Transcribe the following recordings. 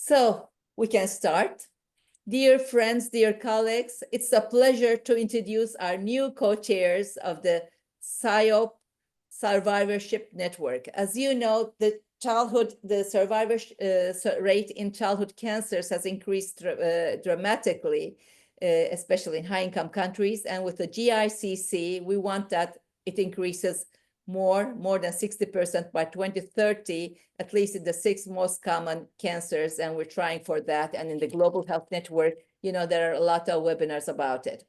So we can start. Dear friends, dear colleagues, it's a pleasure to introduce our new co-chairs of the SIOP Survivorship Network. As you know, the survivorship rate in childhood cancers has increased dramatically, especially in high-income countries. And with the GICC, we want that it increases more than 60% by 2030, at least in the 6 most common cancers, and we're trying for that. And in the Global Health Network, you know, there are a lot of webinars about it.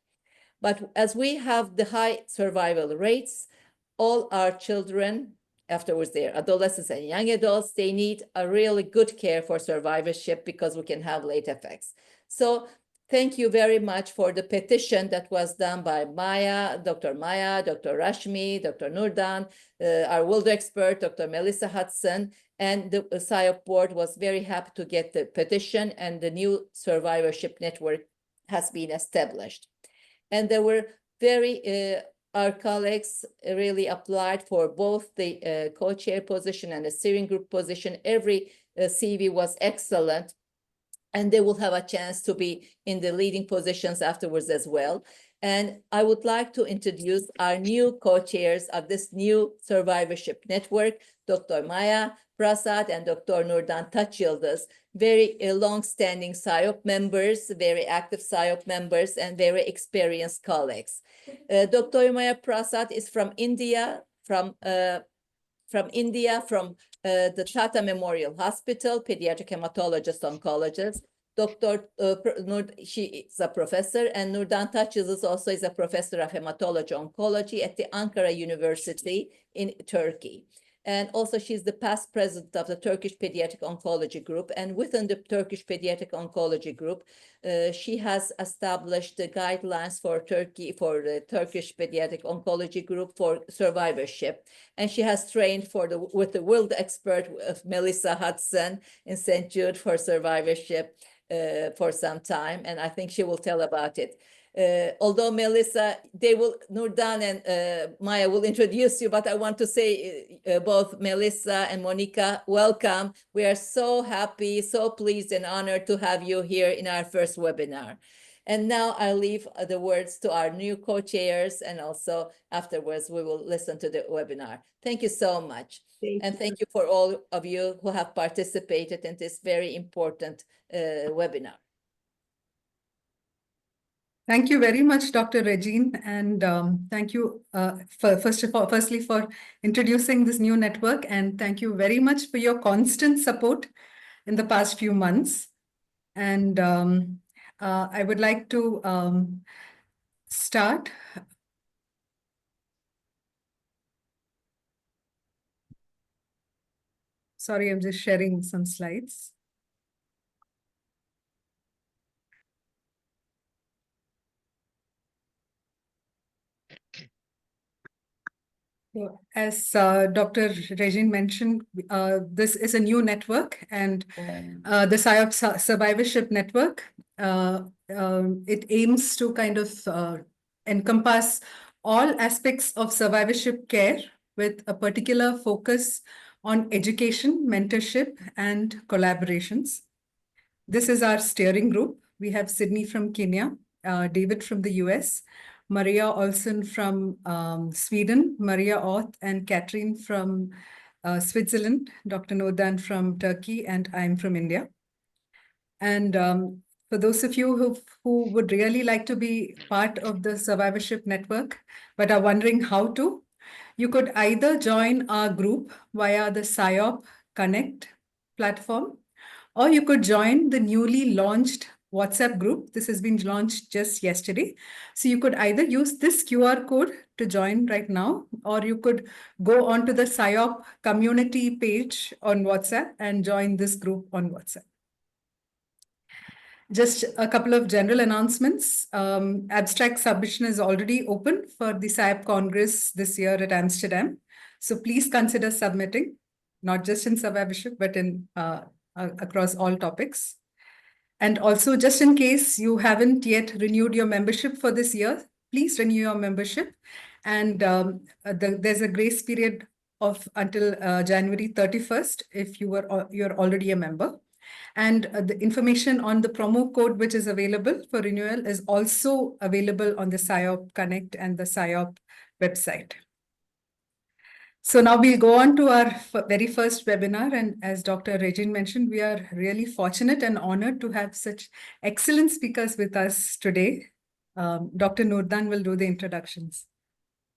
But as we have the high survival rates, all our children, afterwards they're adolescents and young adults, they need a really good care for survivorship because we can have late effects. So thank you very much for the petition that was done by Dr. Maya, Dr. Rashmi, Dr. Nurdan, our world expert, Dr. Melissa Hudson, and the SIOP board was very happy to get the petition, and the new survivorship network has been established. And there were our colleagues really applied for both the co-chair position and the steering group position. Every CV was excellent, and they will have a chance to be in the leading positions afterwards as well. And I would like to introduce our new co-chairs of this new survivorship network, Dr. Maya Prasad and Dr. Nurdan Taçyıldız, very long-standing SIOP members, very active SIOP members, and very experienced colleagues. Dr. Maya Prasad is from India, from the Tata Memorial Hospital, pediatric hematologist, oncologist. She is a professor, and Nurdan Taçyıldız also is a professor of hematology oncology at the Ankara University in Turkey. And also she's the past president of the Turkish Pediatric Oncology Group. And within the Turkish Pediatric Oncology Group, she has established the guidelines for Turkey, for the Turkish Pediatric Oncology Group for survivorship. And she has trained with the world expert of Melissa Hudson in St. Jude for survivorship for some time. And I think she will tell about it. Although Melissa, Nurdan and Maya will introduce you, but I want to say both Melissa and Monica, welcome. We are so happy, so pleased and honored to have you here in our first webinar. And now I leave the words to our new co-chairs, and also afterwards we will listen to the webinar. Thank you so much. Thank you for all of you who have participated in this very important webinar. Thank you very much, Dr. Regine, and thank you firstly for introducing this new network, and thank you very much for your constant support in the past few months. And I would like to start. Sorry, I'm just sharing some slides. So, as Dr. Regine mentioned, this is a new network, and the SIOP Survivorship Network, it aims to kind of encompass all aspects of survivorship care with a particular focus on education, mentorship, and collaborations. This is our steering group. We have Sydney from Kenya, David from the US, Maria Olsen from Sweden, Maria Oth and Catherine from Switzerland, Dr. Nurdan from Turkey, and I'm from India. And for those of you who would really like to be part of the survivorship network, but are wondering how to, you could either join our group via the SIOP Connect platform, or you could join the newly launched WhatsApp group. This has been launched just yesterday. So you could either use this QR code to join right now, or you could go onto the SIOP community page on WhatsApp and join this group on WhatsApp. Just a couple of general announcements. Abstract submission is already open for the SIOP Congress this year at Amsterdam. So please consider submitting, not just in survivorship, but in across all topics. And also, just in case you haven't yet renewed your membership for this year, please renew your membership. And there's a grace period of until January 31st if you're already a member. And the information on the promo code which is available for renewal is also available on the SIOP Connect and the SIOP website. So now we'll go on to our very first webinar. And as Dr. Regine mentioned, we are really fortunate and honored to have such excellent speakers with us today. Dr. Nurdan will do the introductions.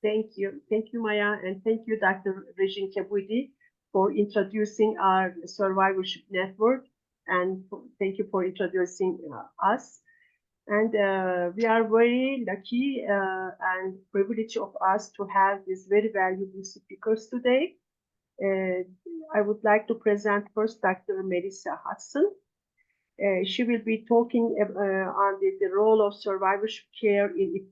Thank you. Thank you, Maya, and thank you, Dr. Regine Kebouidi, for introducing our survivorship network, and thank you for introducing us. And we are very lucky and privileged of us to have these very valuable speakers today. I would like to present first Dr. Melissa Hudson. She will be talking on the role of survivorship care in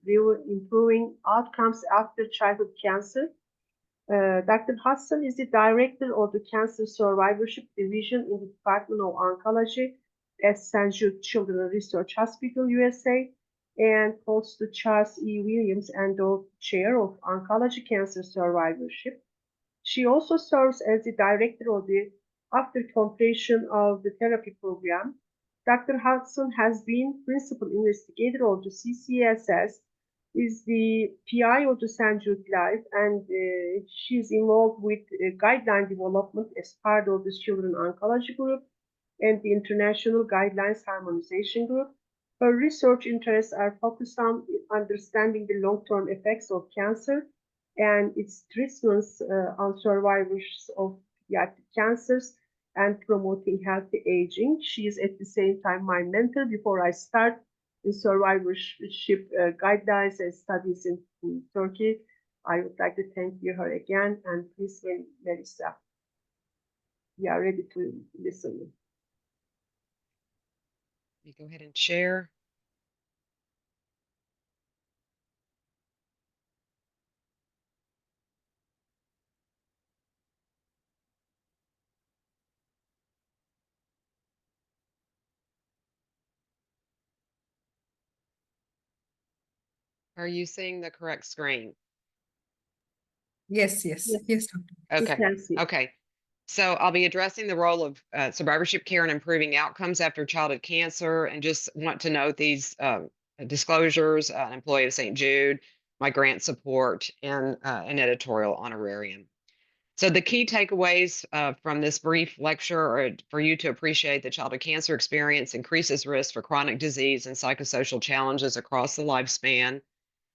improving outcomes after childhood cancer. Dr. Hudson is the director of the Cancer Survivorship Division in the Department of Oncology at St. Jude Children's Research Hospital, USA, and holds the Charles E. Williams Endowed Chair of Oncology Cancer Survivorship. She also serves as the director of the After Completion of the Therapy Program. Dr. Hudson has been principal investigator of the CCSS, is the PI of the St. Jude Life, and she's involved with guideline development as part of the Children Oncology Group and the International Guidelines Harmonization Group. Her research interests are focused on understanding the long-term effects of cancer and its treatments on survivors of pediatric cancers and promoting healthy aging. She is at the same time my mentor before I start in survivorship guidelines and studies in Turkey. I would like to thank you her again, and please, Melissa, we are ready to listen. You go ahead and share. Are you seeing the correct screen? Yes, yes, yes, Dr. Okay. Okay. So I'll be addressing the role of survivorship care in improving outcomes after childhood cancer, and just want to note these disclosures: an employee of St. Jude, my grant support, and an editorial honorarium. So the key takeaways from this brief lecture are for you to appreciate that childhood cancer experience increases risk for chronic disease and psychosocial challenges across the lifespan.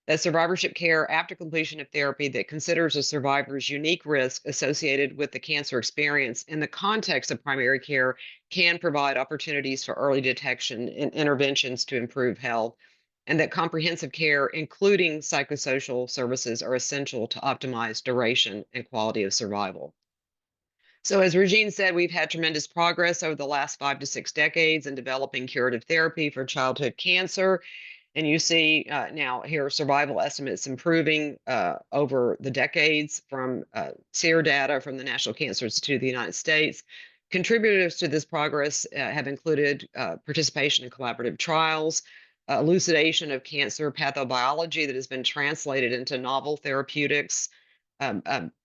That survivorship care after completion of therapy that considers a survivor's unique risk associated with the cancer experience in the context of primary care can provide opportunities for early detection and interventions to improve health, and that comprehensive care, including psychosocial services, are essential to optimize duration and quality of survival. So as Regine said, we've had tremendous progress over the last 5 to 6 decades in developing curative therapy for childhood cancer. And you see now here survival estimates improving over the decades from SEER data from the National Cancer Institute of the United States. Contributors to this progress have included participation in collaborative trials, elucidation of cancer pathobiology that has been translated into novel therapeutics,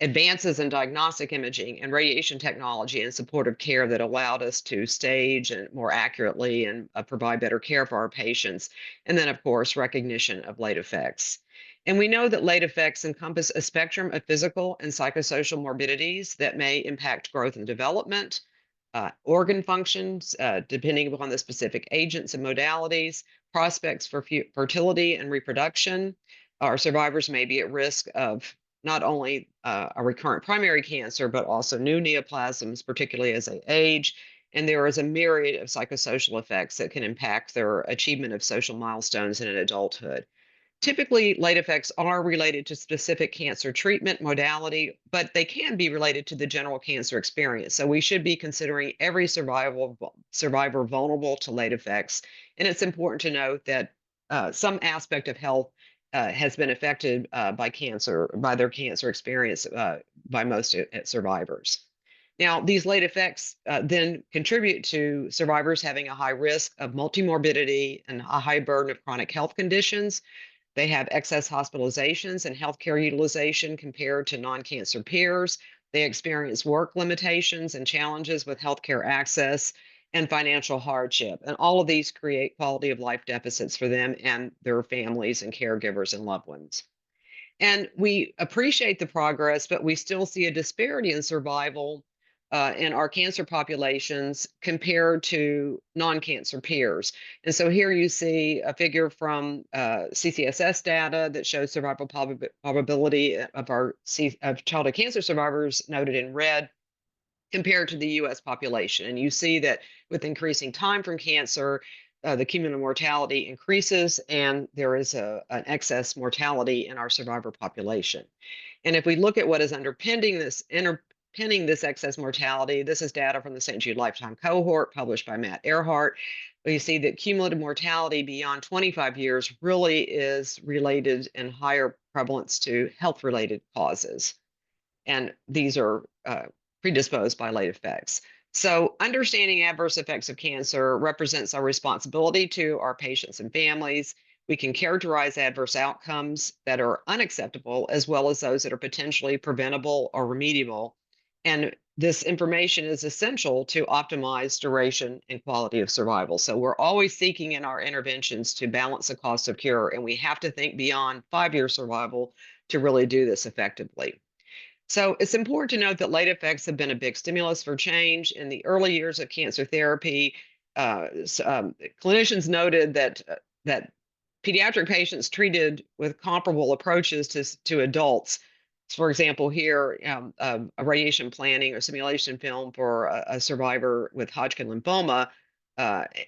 advances in diagnostic imaging and radiation technology and supportive care that allowed us to stage and more accurately and provide better care for our patients. And then, of course, recognition of late effects. And we know that late effects encompass a spectrum of physical and psychosocial morbidities that may impact growth and development, organ functions, depending upon the specific agents and modalities, prospects for fertility and reproduction. Our survivors may be at risk of not only a recurrent primary cancer, but also new neoplasms, particularly as they age. And there is a myriad of psychosocial effects that can impact their achievement of social milestones in adulthood. Typically, late effects are related to specific cancer treatment modality, but they can be related to the general cancer experience. So we should be considering every survivor vulnerable to late effects. And it's important to note that some aspect of health has been affected by their cancer experience by most survivors. Now, these late effects then contribute to survivors having a high risk of multimorbidity and a high burden of chronic health conditions. They have excess hospitalizations and healthcare utilization compared to non-cancer peers. They experience work limitations and challenges with healthcare access. and financial hardship. And all of these create quality of life deficits for them and their families and caregivers and loved ones. And we appreciate the progress, but we still see a disparity in survival in our cancer populations compared to non-cancer peers. And so here you see a figure from CCSS data that shows survival probability of of childhood cancer survivors noted in red compared to the US population. And you see that with increasing time from cancer, the cumulative mortality increases and there is an excess mortality in our survivor population. And if we look at what is underpinning this excess mortality, this is data from the St. Jude Lifetime Cohort published by Matt Earhart. We see that cumulative mortality beyond 25 years really is related in higher prevalence to health-related causes. And these are predisposed by late effects. So understanding adverse effects of cancer represents our responsibility to our patients and families. We can characterize adverse outcomes that are unacceptable, as well as those that are potentially preventable or remediable. And this information is essential to optimize duration and quality of survival. So we're always seeking in our interventions to balance the cost of cure, and we have to think beyond 5-year survival to really do this effectively. So it's important to note that late effects have been a big stimulus for change. In the early years of cancer therapy, clinicians noted that pediatric patients treated with comparable approaches to adults, for example, here, a radiation planning or simulation film for a survivor with Hodgkin lymphoma,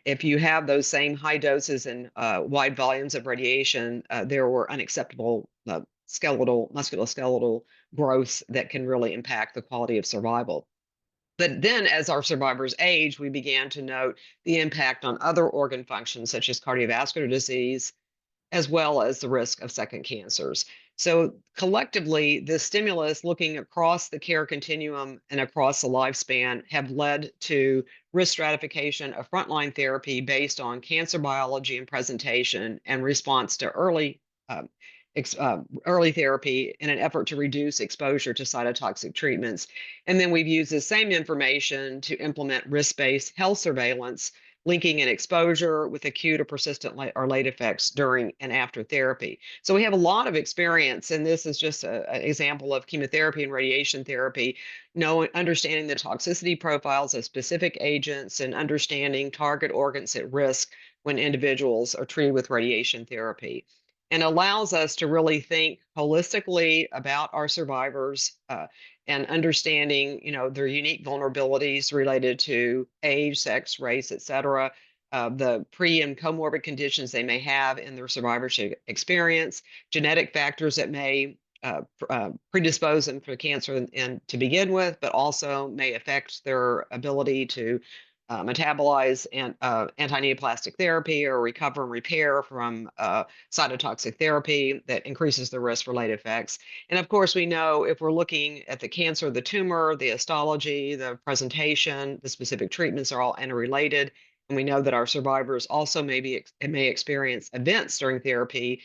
if you have those same high doses and wide volumes of radiation, there were unacceptable musculoskeletal growths that can really impact the quality of survival. But then as our survivors age, we began to note the impact on other organ functions such as cardiovascular disease, as well as the risk of second cancers. So collectively, the stimulus looking across the care continuum and across the lifespan have led to risk stratification of frontline therapy based on cancer biology and presentation and response to early therapy in an effort to reduce exposure to cytotoxic treatments. And then we've used the same information to implement risk-based health surveillance, linking an exposure with acute or persistent or late effects during and after therapy. So we have a lot of experience, and this is just an example of chemotherapy and radiation therapy, understanding the toxicity profiles of specific agents and understanding target organs at risk when individuals are treated with radiation therapy, and allows us to really think holistically about our survivors and understanding, their unique vulnerabilities related to age, sex, race, et cetera, the pre and comorbid conditions they may have in their survivorship experience, genetic factors that may predispose them for cancer and to begin with, but also may affect their ability to metabolize and anti-neoplastic therapy or recover and repair from cytotoxic therapy that increases the risk for late effects. And of course, we know if we're looking at the cancer, the tumor, the histology, the presentation, the specific treatments are all interrelated. And we know that our survivors also may experience events during therapy,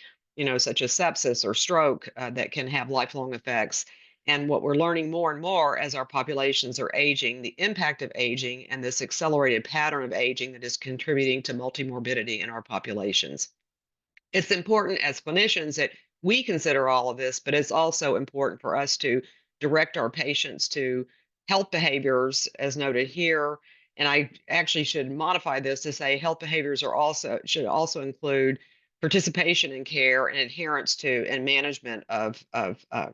such as sepsis or stroke that can have lifelong effects. And what we're learning more and more as our populations are aging, the impact of aging and this accelerated pattern of aging that is contributing to multimorbidity in our populations. It's important as clinicians that we consider all of this, but it's also important for us to direct our patients to health behaviors as noted here. And I actually should modify this to say health behaviors should also include participation in care and adherence to and management of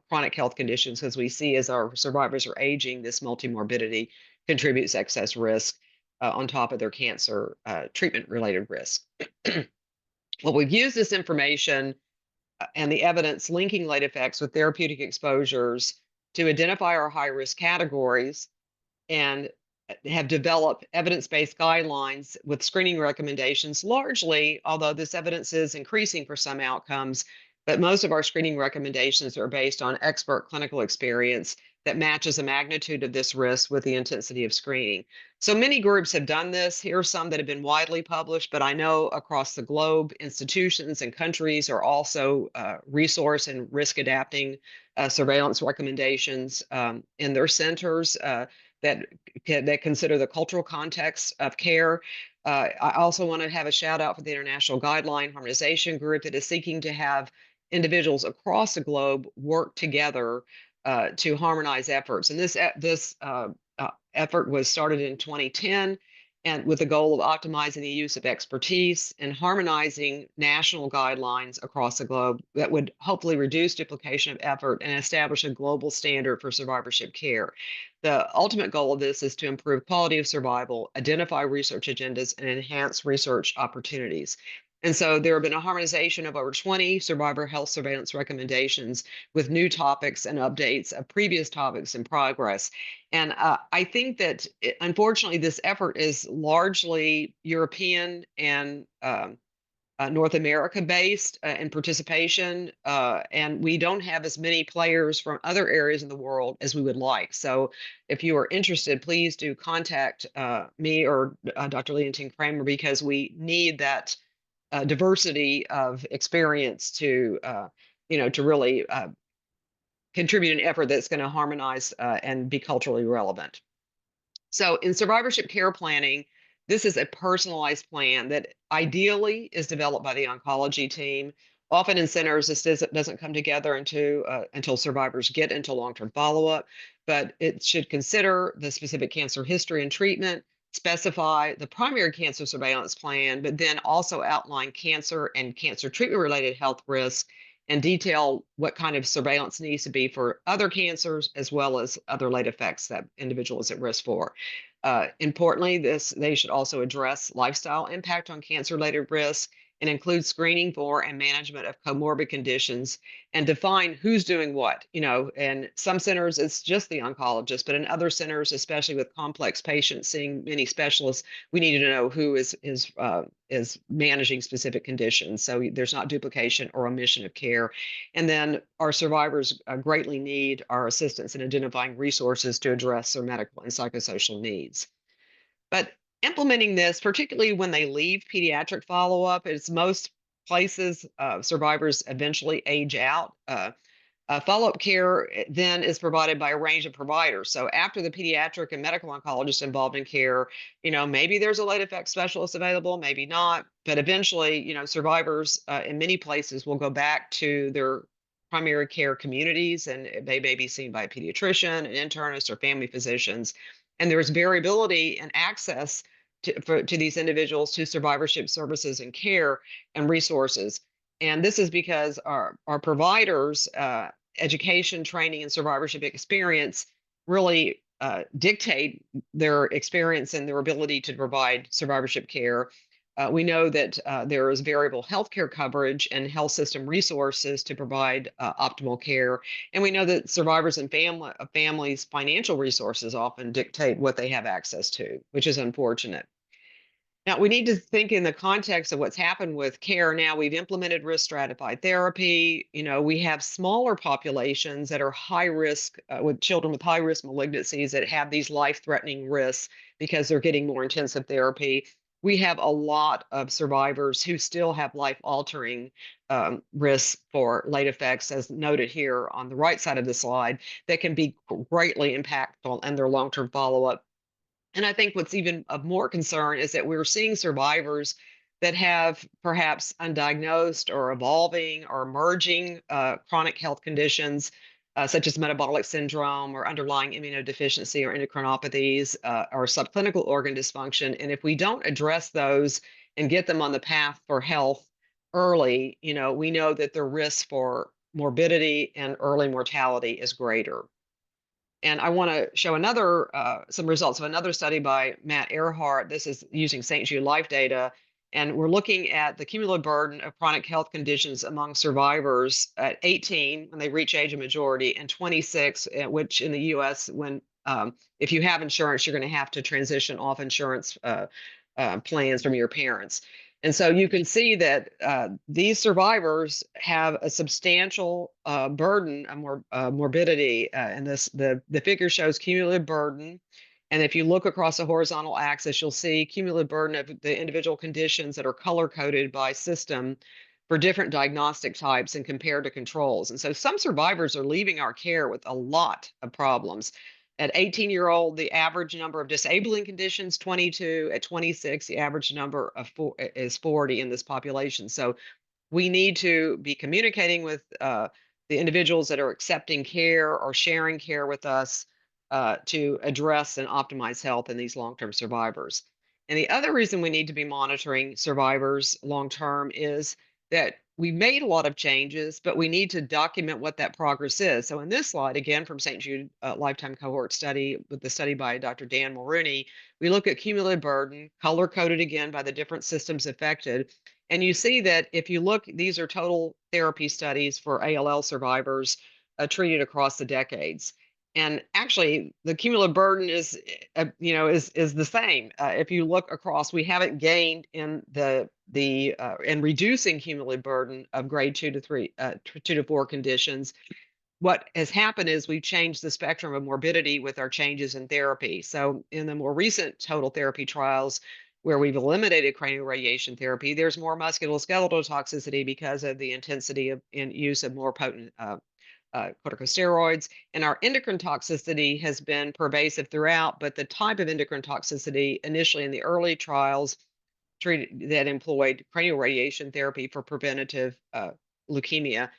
chronic health conditions, because we see as our survivors are aging, this multimorbidity contributes excess risk on top of their cancer treatment-related risk. Well, we've used this information and the evidence linking late effects with therapeutic exposures to identify our high-risk categories and have developed evidence-based guidelines with screening recommendations largely, although this evidence is increasing for some outcomes, but most of our screening recommendations are based on expert clinical experience that matches the magnitude of this risk with the intensity of screening. So many groups have done this. Here are some that have been widely published, but I know across the globe, institutions and countries are also resource and risk adapting surveillance recommendations in their centers. that consider the cultural context of care. I also want to have a shout out for the International Guideline Harmonization Group that is seeking to have individuals across the globe work together to harmonize efforts. And this effort was started in 2010, and with the goal of optimizing the use of expertise and harmonizing national guidelines across the globe that would hopefully reduce duplication of effort and establish a global standard for survivorship care. The ultimate goal of this is to improve quality of survival, identify research agendas, and enhance research opportunities. And so there have been a harmonization of over 20 survivor health surveillance recommendations with new topics and updates of previous topics in progress. And I think that, unfortunately, this effort is largely European and North America based in participation, and we don't have as many players from other areas in the world as we would like. So if you are interested, please do contact me or Dr. Leontine Kramer, because we need that diversity of experience to to really contribute an effort that's going to harmonize and be culturally relevant. So in survivorship care planning, this is a personalized plan that ideally is developed by the oncology team. Often in centers, this doesn't come together until survivors get into long-term follow-up, but it should consider the specific cancer history and treatment, specify the primary cancer surveillance plan, but then also outline cancer and cancer treatment-related health risks and detail what kind of surveillance needs to be for other cancers, as well as other late effects that individual is at risk for. Importantly, they should also address lifestyle impact on cancer-related risk and include screening for and management of comorbid conditions and define who's doing what. In some centers, it's just the oncologist, but in other centers, especially with complex patients seeing many specialists, we need to know who is managing specific conditions, so there's not duplication or omission of care. And then our survivors greatly need our assistance in identifying resources to address their medical and psychosocial needs. But implementing this, particularly when they leave pediatric follow-up, as most places, survivors eventually age out. Follow-up care then is provided by a range of providers. So after the pediatric and medical oncologist involved in care, maybe there's a late effect specialist available, maybe not, but eventually, survivors in many places will go back to their primary care communities, and they may be seen by a pediatrician, an internist, or family physicians. And there's variability in access to these individuals to survivorship services and care and resources. And this is because our providers' education, training, and survivorship experience really dictate their experience and their ability to provide survivorship care. We know that there is variable healthcare coverage and health system resources to provide optimal care. And we know that survivors and families' financial resources often dictate what they have access to, which is unfortunate. Now, we need to think in the context of what's happened with care. Now, we've implemented risk stratified therapy. We have smaller populations that are high risk with children with high risk malignancies that have these life-threatening risks because they're getting more intensive therapy. We have a lot of survivors who still have life-altering risks for late effects, as noted here on the right side of the slide, that can be greatly impactful in their long-term follow-up. And I think what's even of more concern is that we're seeing survivors that have perhaps undiagnosed or evolving or emerging chronic health conditions, such as metabolic syndrome or underlying immunodeficiency or endocrinopathies or subclinical organ dysfunction. And if we don't address those and get them on the path for health early, we know that the risk for morbidity and early mortality is greater. And I want to show some results of another study by Matt Earhart. This is using St. Jude Life data. And we're looking at the cumulative burden of chronic health conditions among survivors at 18 when they reach age of majority, and 26, which in the US, if you have insurance, you're going to have to transition off insurance plans from your parents. And so you can see that these survivors have a substantial burden of morbidity. And the figure shows cumulative burden. And if you look across the horizontal axis, you'll see cumulative burden of the individual conditions that are color-coded by system for different diagnostic types and compared to controls. And so some survivors are leaving our care with a lot of problems. At 18-year-old, the average number of disabling conditions, 22. At 26, the average number of is 40 in this population. So we need to be communicating with the individuals that are accepting care or sharing care with us to address and optimize health in these long-term survivors. And the other reason we need to be monitoring survivors long-term is that we made a lot of changes, but we need to document what that progress is. So in this slide, again, from St. Jude Lifetime Cohort Study, with the study by Dr. Dan Mulrooney, we look at cumulative burden, color-coded again by the different systems affected. And you see that if you look, these are total therapy studies for ALL survivors treated across the decades. And actually, the cumulative burden is, is the same. If you look across, we haven't gained in in reducing cumulative burden of grade 2 to 3, 2 to 4 conditions. What has happened is we've changed the spectrum of morbidity with our changes in therapy. So in the more recent total therapy trials, where we've eliminated cranial radiation therapy, there's more musculoskeletal toxicity because of the intensity of in use of more potent corticosteroids. And our endocrine toxicity has been pervasive throughout, but the type of endocrine toxicity initially in the early trials that employed cranial radiation therapy for preventative leukemia,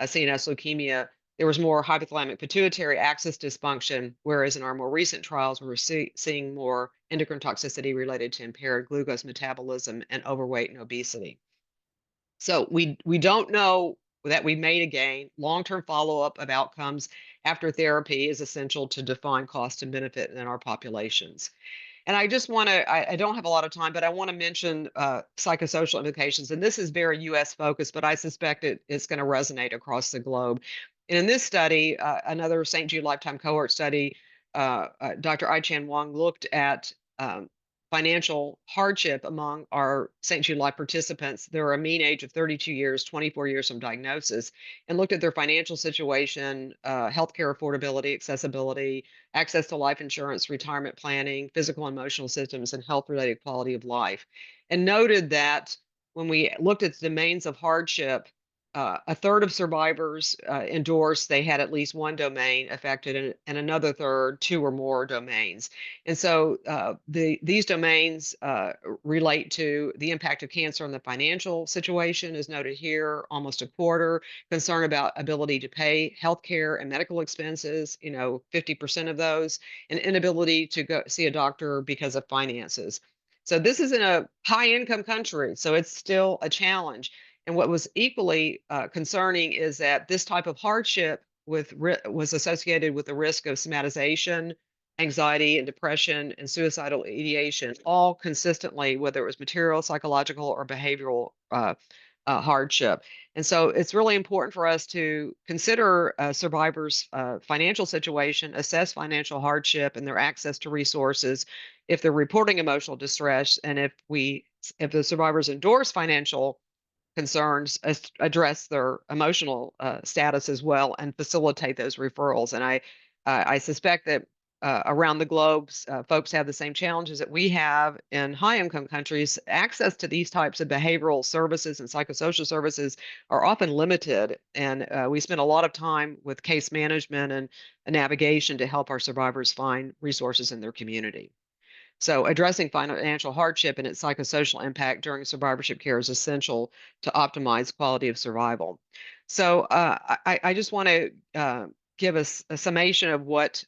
CNS leukemia, there was more hypothalamic pituitary axis dysfunction, whereas in our more recent trials, we're seeing more endocrine toxicity related to impaired glucose metabolism and overweight and obesity. So we don't know that we made a gain. Long-term follow-up of outcomes after therapy is essential to define cost and benefit in our populations. And I just want to, I don't have a lot of time, but I want to mention psychosocial implications. And this is very US focused, but I suspect it's going to resonate across the globe. And in this study, another St. Jude Lifetime Cohort study, Dr. Ai-Chan Wang looked at financial hardship among our St. Jude Life participants. They were a mean age of 32 years, 24 years from diagnosis, and looked at their financial situation, healthcare affordability, accessibility, access to life insurance, retirement planning, physical and emotional systems, and health-related quality of life. And noted that when we looked at the domains of hardship, a third of survivors endorsed they had at least one domain affected, and another third, 2 or more domains. And so these domains relate to the impact of cancer on the financial situation, as noted here, almost a quarter. Concern about ability to pay healthcare and medical expenses, 50% of those, and inability to go see a doctor because of finances. So this is in a high-income country, so it's still a challenge. And what was equally concerning is that this type of hardship was associated with the risk of somatization, anxiety and depression, and suicidal ideation, all consistently, whether it was material, psychological, or behavioral hardship. And so it's really important for us to consider survivors' financial situation, assess financial hardship and their access to resources, if they're reporting emotional distress, and if the survivors endorse financial concerns, address their emotional status as well, and facilitate those referrals. And I suspect that around the globe, folks have the same challenges that we have in high-income countries. Access to these types of behavioral services and psychosocial services are often limited, and we spend a lot of time with case management and navigation to help our survivors find resources in their community. So addressing financial hardship and its psychosocial impact during survivorship care is essential to optimize quality of survival. So I just want to give us a summation of what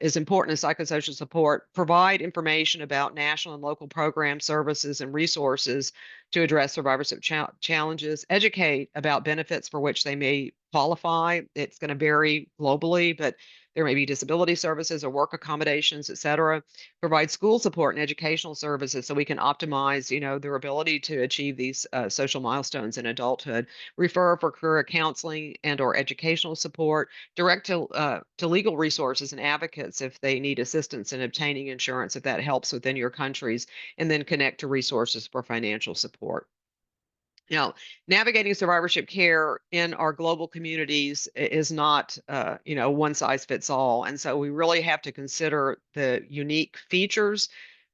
is important in psychosocial support, provide information about national and local programs, services, and resources to address survivorship challenges, educate about benefits for which they may qualify. It's going to vary globally, but there may be disability services or work accommodations, et cetera. Provide school support and educational services so we can optimize, their ability to achieve these social milestones in adulthood. Refer for career counseling and or educational support. Direct to legal resources and advocates if they need assistance in obtaining insurance, if that helps within your countries, and then connect to resources for financial support. Now, navigating survivorship care in our global communities is not, one size fits all. And so we really have to consider the unique features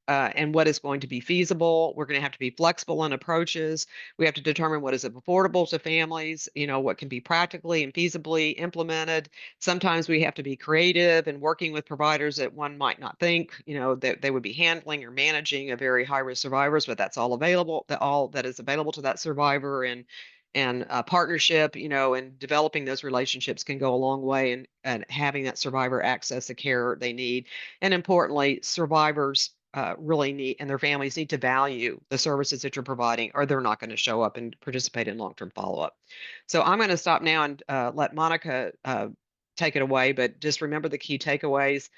and what is going to be feasible. We're going to have to be flexible in approaches. We have to determine what is affordable to families, what can be practically and feasibly implemented. Sometimes we have to be creative and working with providers that one might not think, that they would be handling or managing a very high-risk survivors, but that's all available, all that is available to that survivor. And partnership, and developing those relationships can go a long way and having that survivor access the care they need. And importantly, survivors really need, and their families need to value the services that you're providing, or they're not going to show up and participate in long-term follow-up. So I'm going to stop now and let Monica take it away, but just remember the key takeaways.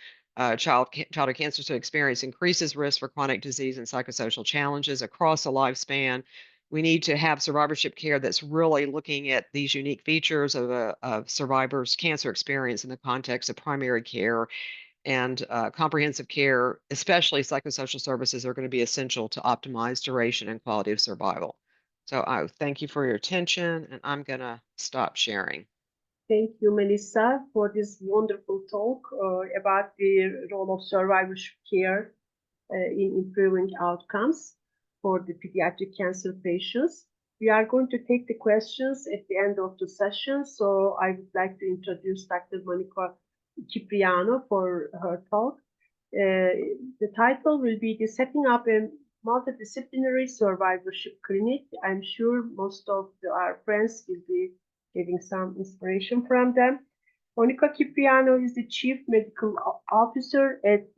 Childhood cancer experience increases risk for chronic disease and psychosocial challenges across the lifespan. We need to have survivorship care that's really looking at these unique features of survivors' cancer experience in the context of primary care. And comprehensive care, especially psychosocial services, are going to be essential to optimize duration and quality of survival. So I thank you for your attention, and I'm going to stop sharing. Thank you, Melissa, for this wonderful talk about the role of survivorship care in improving outcomes for the pediatric cancer patients. We are going to take the questions at the end of the session. So I would like to introduce Dr. Monica Cypriano for her talk. The title will be the Setting Up a Multidisciplinary Survivorship Clinic. I'm sure most of our friends will be getting some inspiration from them. Monica Cypriano is the Chief Medical Officer at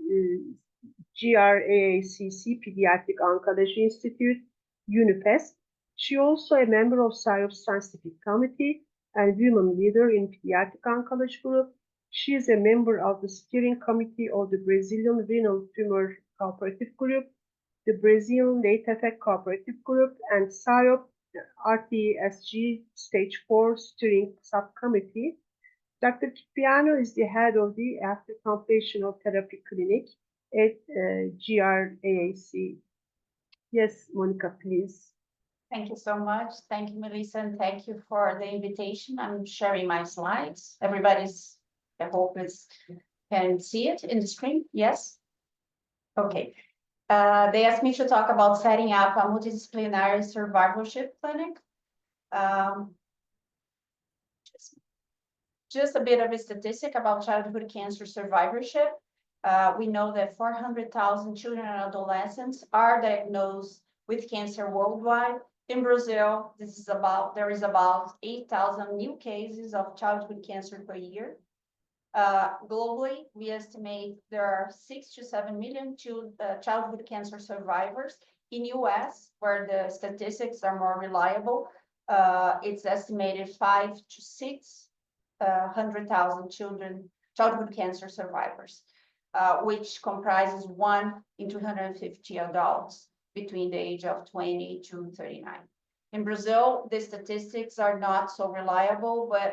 GRAACC Pediatric Oncology Institute, UNIFEST. She also a member of SIOP's Scientific Committee and women leader in Pediatric Oncology Group. She is a member of the steering committee of the Brazilian Renal Tumor Cooperative Group, the Brazilian Late Effect Cooperative Group, and SIOP RTSG Stage 4 Steering Subcommittee. Dr. Cypriano is the head of the After Completion Therapy Clinic at GRAAC. Yes, Monica, please. Thank you so much. Thank you, Melissa, and thank you for the invitation. I'm sharing my slides. I hope can see it in the screen. Yes? Okay. They asked me to talk about setting up a multidisciplinary survivorship clinic. Just a bit of a statistic about childhood cancer survivorship. We know that 400,000 children and adolescents are diagnosed with cancer worldwide. In Brazil, there is about 8,000 new cases of childhood cancer per year. Globally, we estimate there are 6 to 7 million childhood cancer survivors. In US, where the statistics are more reliable, it's estimated 5 to 600,000 childhood cancer survivors, which comprises 1 in 250 adults between the age of 20 to 39. In Brazil, the statistics are not so reliable, but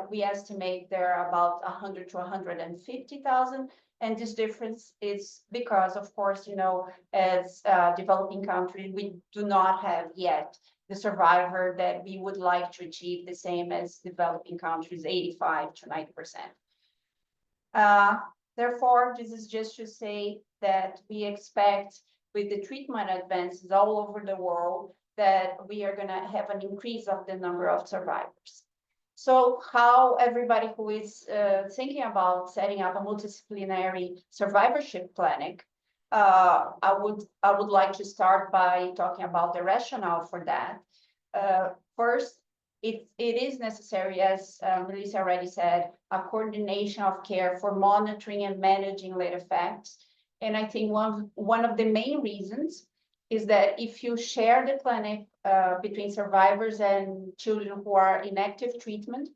we estimate there are about 100 to 150,000. And this difference is because, of course, as a developing country, we do not have yet the survivor that we would like to achieve the same as developing countries, 85 to 90%. Therefore, this is just to say that we expect with the treatment advances all over the world that we are going to have an increase of the number of survivors. So how everybody who is thinking about setting up a multidisciplinary survivorship clinic, I would like to start by talking about the rationale for that. First, it is necessary, as Melissa already said, a coordination of care for monitoring and managing late effects. And I think one of the main reasons is that if you share the clinic between survivors and children who are in active treatment,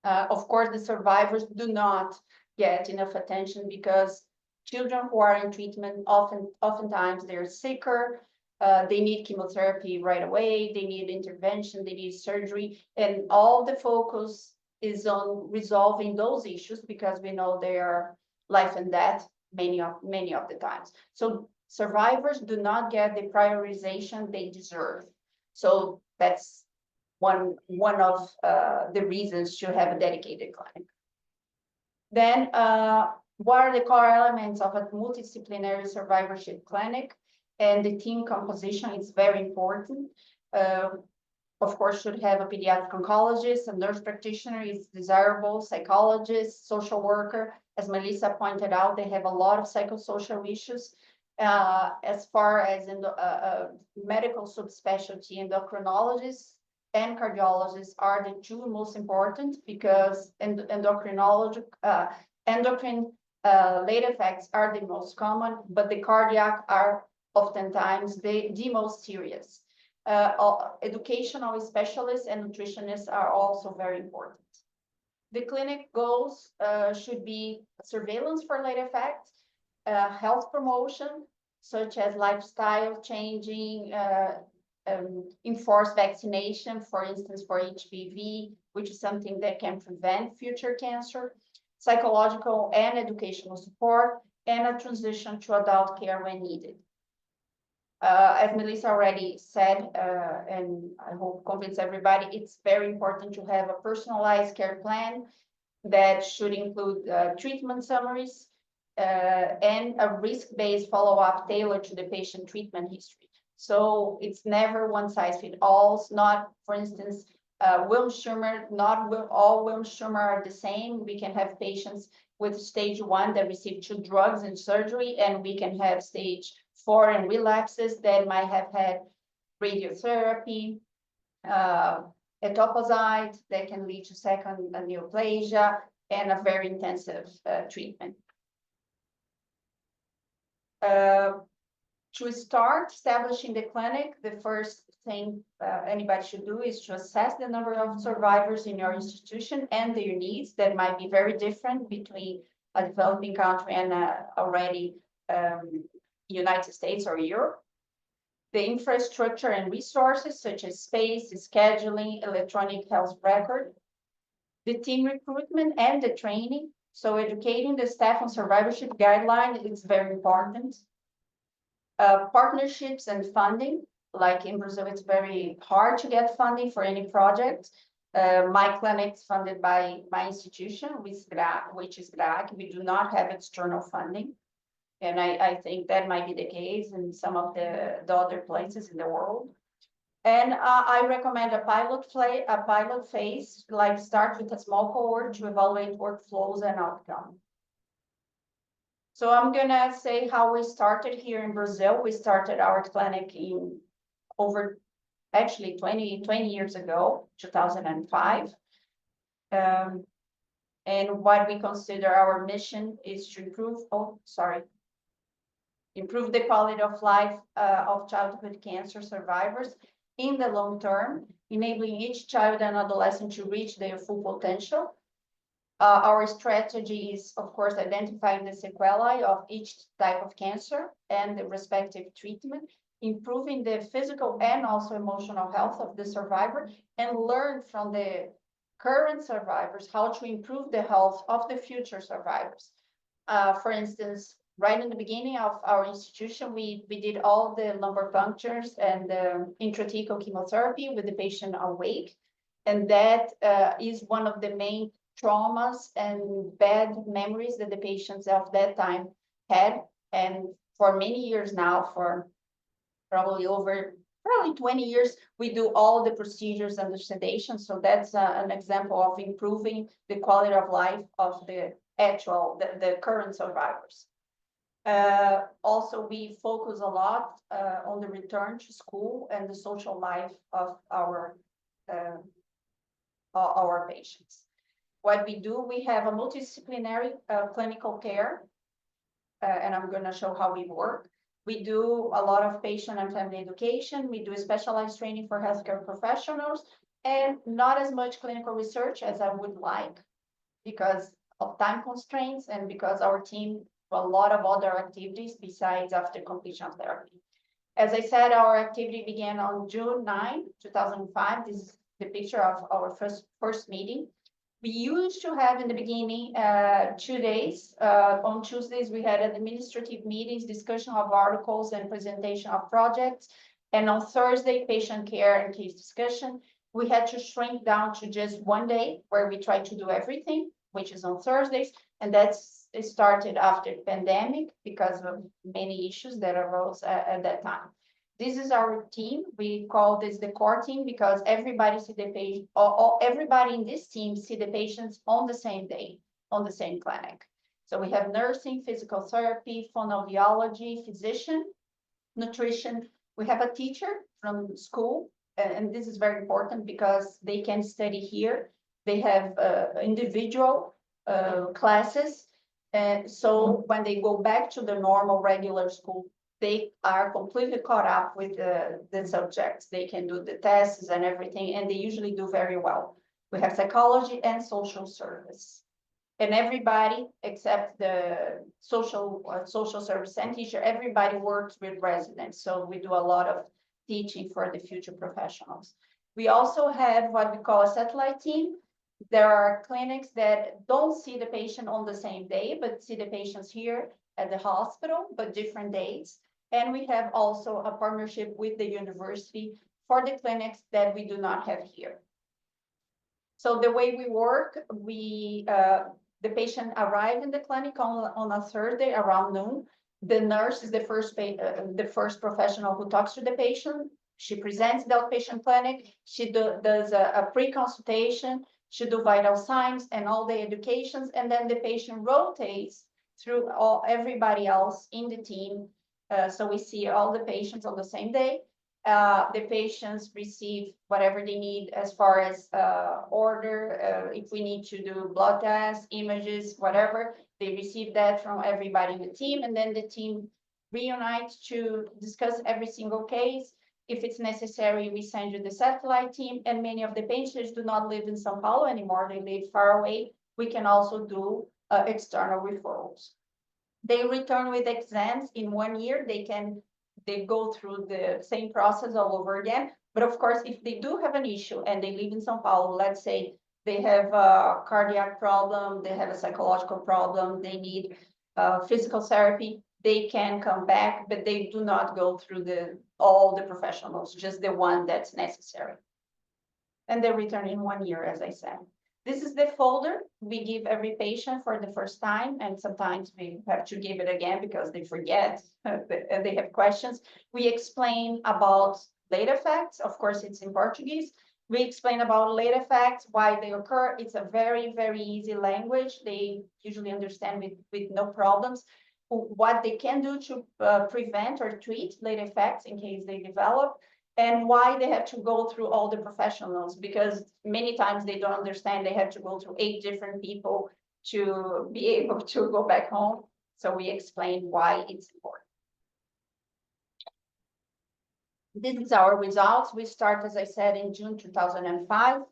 of course, the survivors do not get enough attention because children who are in treatment, oftentimes they're sicker, they need chemotherapy right away, they need intervention, they need surgery, and all the focus is on resolving those issues because we know they are life and death many of the times. So survivors do not get the prioritization they deserve. So that's one of the reasons to have a dedicated clinic. Then What are the core elements of a multidisciplinary survivorship clinic? And the team composition is very important. Of course, should have a pediatric oncologist, a nurse practitioner is desirable, psychologist, social worker. As Melissa pointed out, they have a lot of psychosocial issues. As far as in the medical subspecialty, endocrinologists and cardiologists are the two most important, because endocrine late effects are the most common, but the cardiac are oftentimes the most serious. Educational specialists and nutritionists are also very important. The clinic goals should be surveillance for late effects, health promotion, such as lifestyle changing, enforced vaccination, for instance, for HPV, which is something that can prevent future cancer, psychological and educational support, and a transition to adult care when needed. As Melissa already said, and I hope convince everybody, it's very important to have a personalized care plan that should include treatment summaries and a risk-based follow-up tailored to the patient treatment history. So it's never one size fits all. Not, for instance, Wilms-Tumor, not all Wilms-Tumor are the same. We can have patients with stage 1 that receive 2 drugs and surgery, and we can have stage 4 and relapses that might have had radiotherapy, etoposide that can lead to second neoplasia, and a very intensive treatment. To start establishing the clinic, the first thing anybody should do is to assess the number of survivors in your institution and their needs that might be very different between a developing country and already United States or Europe. The infrastructure and resources such as space, scheduling, electronic health record, the team recruitment and the training. So educating the staff on survivorship guidelines is very important. Partnerships and funding, like in Brazil, it's very hard to get funding for any project. My clinic is funded by my institution, which is GRAC. We do not have external funding. And I think that might be the case in some of the other places in the world. And I recommend a pilot phase, like start with a small cohort to evaluate workflows and outcome. So I'm gonna say how we started here in Brazil. We started our clinic in actually 20 years ago, 2005. And what we consider our mission is to improve the quality of life of childhood cancer survivors in the long term, enabling each child and adolescent to reach their full potential. Our strategy is, of course, identifying the sequelae of each type of cancer and the respective treatment, improving the physical and also emotional health of the survivor, and learn from the current survivors how to improve the health of the future survivors. For instance, right in the beginning of our institution, we did all the lumbar punctures and the intrathecal chemotherapy with the patient awake. And that is one of the main traumas and bad memories that the patients of that time had. And for many years now, for probably 20 years, we do all the procedures under sedation. So that's an example of improving the quality of life of the current survivors. Also, we focus a lot on the return to school and the social life of our patients. What we do, we have a multidisciplinary clinical care, and I'm going to show how we work. We do a lot of patient and family education. We do specialized training for healthcare professionals, and not as much clinical research as I would like because of time constraints and because our team do a lot of other activities besides after completion of therapy. As I said, our activity began on June 9, 2005. This is the picture of our first meeting. We used to have in the beginning 2 days. On Tuesdays, we had administrative meetings, discussion of articles and presentation of projects. And on Thursday, patient care and case discussion. We had to shrink down to just 1 day where we try to do everything, which is on Thursdays. And that's it started after the pandemic because of many issues that arose at that time. This is our team. We call this the core team because everybody see the patient, everybody in this team see the patients on the same day, on the same clinic. So we have nursing, physical therapy, phonoaudiology, physician, nutrition. We have a teacher from school, and this is very important because they can study here. They have individual classes. So when they go back to the normal regular school, they are completely caught up with the subjects. They can do the tests and everything, and they usually do very well. We have psychology and social service. And everybody except the social service and teacher, everybody works with residents. So we do a lot of teaching for the future professionals. We also have what we call a satellite team. There are clinics that don't see the patient on the same day, but see the patients here at the hospital, but different dates. And we have also a partnership with the university for the clinics that we do not have here. So the way we work, the patient arrived in the clinic on a Thursday around noon. The nurse is the first professional who talks to the patient. She presents the outpatient clinic. She does a pre-consultation. She do vital signs and all the educations, and then the patient rotates through everybody else in the team. So we see all the patients on the same day. The patients receive whatever they need as far as order. If we need to do blood tests, images, whatever, they receive that from everybody in the team, and then the team reunites to discuss every single case. If it's necessary, we send you the satellite team, and many of the patients do not live in São Paulo anymore. They live far away. We can also do external referrals. They return with exams in 1 year. They go through the same process all over again. But of course, if they do have an issue and they live in São Paulo, let's say they have a cardiac problem, they have a psychological problem, they need physical therapy, they can come back, but they do not go through all the professionals, just the one that's necessary. And they return in 1 year, as I said. This is the folder we give every patient for the first time, and sometimes we have to give it again because they forget and they have questions. We explain about late effects. Of course, it's in Portuguese. We explain about late effects, why they occur. It's a very, very easy language. They usually understand with no problems. What they can do to prevent or treat late effects in case they develop, and why they have to go through all the professionals, because many times they don't understand they have to go through 8 different people to be able to go back home. So we explain why it's important. This is our results. We start, as I said, in June 2005.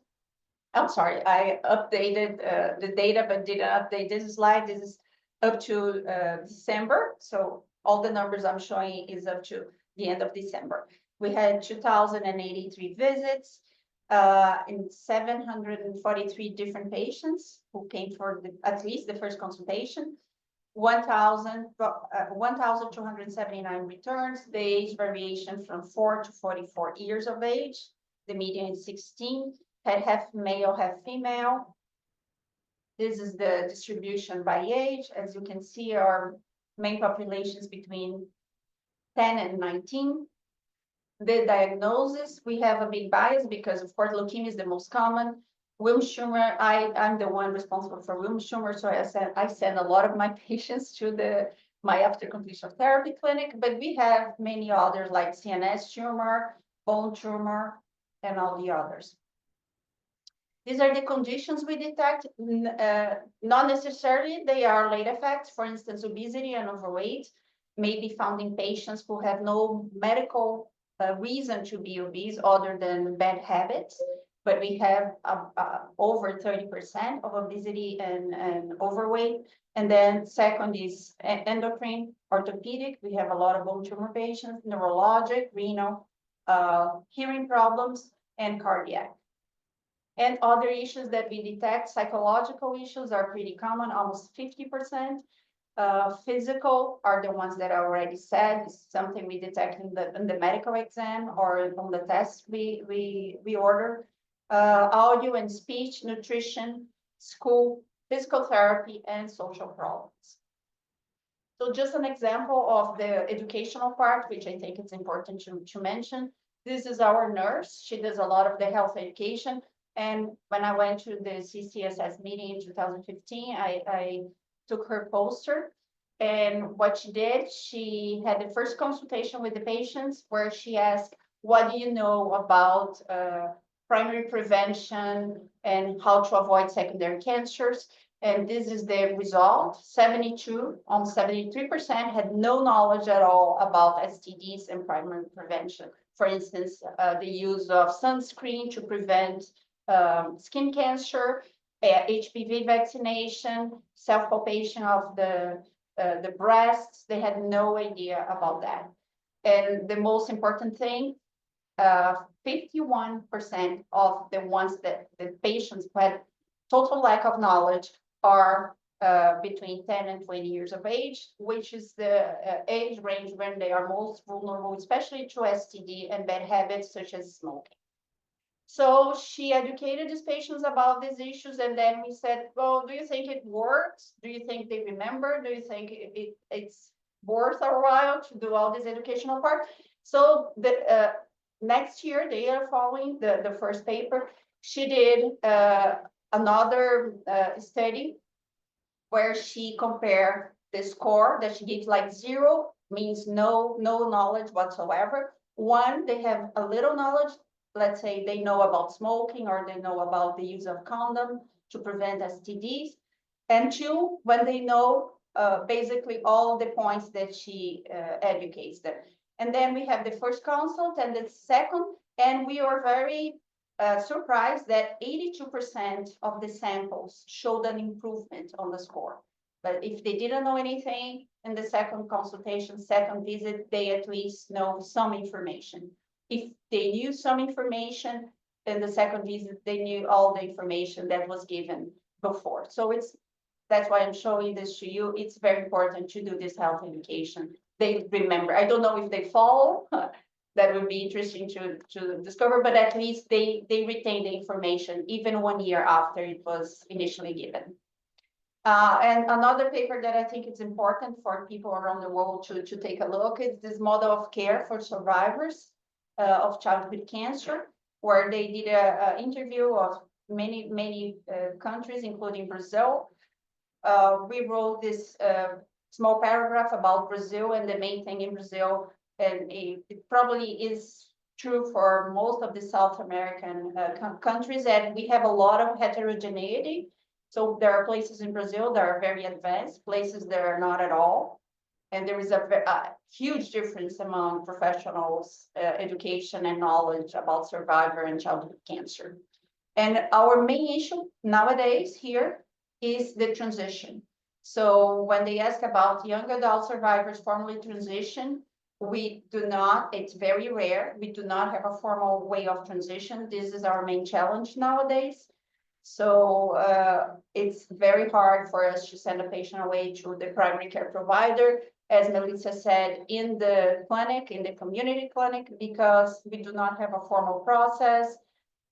I'm sorry, I updated the data, but didn't update this slide. This is up to December. So all the numbers I'm showing is up to the end of December. We had 2,083 visits in 743 different patients who came for at least the first consultation. 1,279 returns. The age variation from 4 to 44 years of age. The median is 16. Had half male, half female. This is the distribution by age. As you can see, our main populations between 10 and 19. The diagnosis, we have a big bias because, of course, leukemia is the most common. Wilms tumor, I'm the one responsible for Wilms tumor, so I send a lot of my patients to my after completion of therapy clinic, but we have many others like CNS tumor, bone tumor, and all the others. These are the conditions we detect. Not necessarily they are late effects. For instance, obesity and overweight may be found in patients who have no medical reason to be obese other than bad habits, but we have over 30% of obesity and overweight. And then second is endocrine, orthopedic. We have a lot of bone tumor patients, neurologic, renal, hearing problems, and cardiac. And other issues that we detect, psychological issues are pretty common, almost 50%. Physical are the ones that I already said. It's something we detect in the medical exam or on the tests we order. Audio and speech, nutrition, school, physical therapy, and social problems. So just an example of the educational part, which I think it's important to mention. This is our nurse. She does a lot of the health education. And when I went to the CCSS meeting in 2015, I took her poster. And what she did, she had the first consultation with the patients where she asked, what do you know about primary prevention and how to avoid secondary cancers? And this is the result. 72 on 73% had no knowledge at all about STDs and primary prevention. For instance, the use of sunscreen to prevent skin cancer, HPV vaccination, self-palpation of the breasts. They had no idea about that. And the most important thing, 51% of the ones that the patients who had total lack of knowledge are between 10 and 20 years of age, which is the age range when they are most vulnerable, especially to STD and bad habits such as smoking. So she educated these patients about these issues, and then we said, well, do you think it works? Do you think they remember? Do you think it's worth our while to do all this educational part? So the next year, the year following the first paper, she did another study where she compared the score that she gives, like 0 means no knowledge whatsoever. 1, they have a little knowledge. Let's say they know about smoking or they know about the use of condom to prevent STDs. And 2, when they know basically all the points that she educates them. And then we have the first consult and the second, and we are very surprised that 82% of the samples showed an improvement on the score. But if they didn't know anything in the second consultation, second visit, they at least know some information. If they knew some information in the second visit, they knew all the information that was given before. So that's why I'm showing this to you. It's very important to do this health education. They remember. I don't know if they follow. That would be interesting to discover, but at least they retain the information even 1 year after it was initially given. And another paper that I think is important for people around the world to take a look is this model of care for survivors of childhood cancer, where they did an interview of many countries, including Brazil. We wrote this small paragraph about Brazil, and the main thing in Brazil, and it probably is true for most of the South American countries, that we have a lot of heterogeneity. So there are places in Brazil that are very advanced, places that are not at all. And there is a huge difference among professionals' education and knowledge about survivor and childhood cancer. And our main issue nowadays here is the transition. So when they ask about young adult survivors formally transition, we do not, it's very rare, we do not have a formal way of transition. This is our main challenge nowadays. So it's very hard for us to send a patient away to the primary care provider, as Melissa said, in the clinic, in the community clinic, because we do not have a formal process.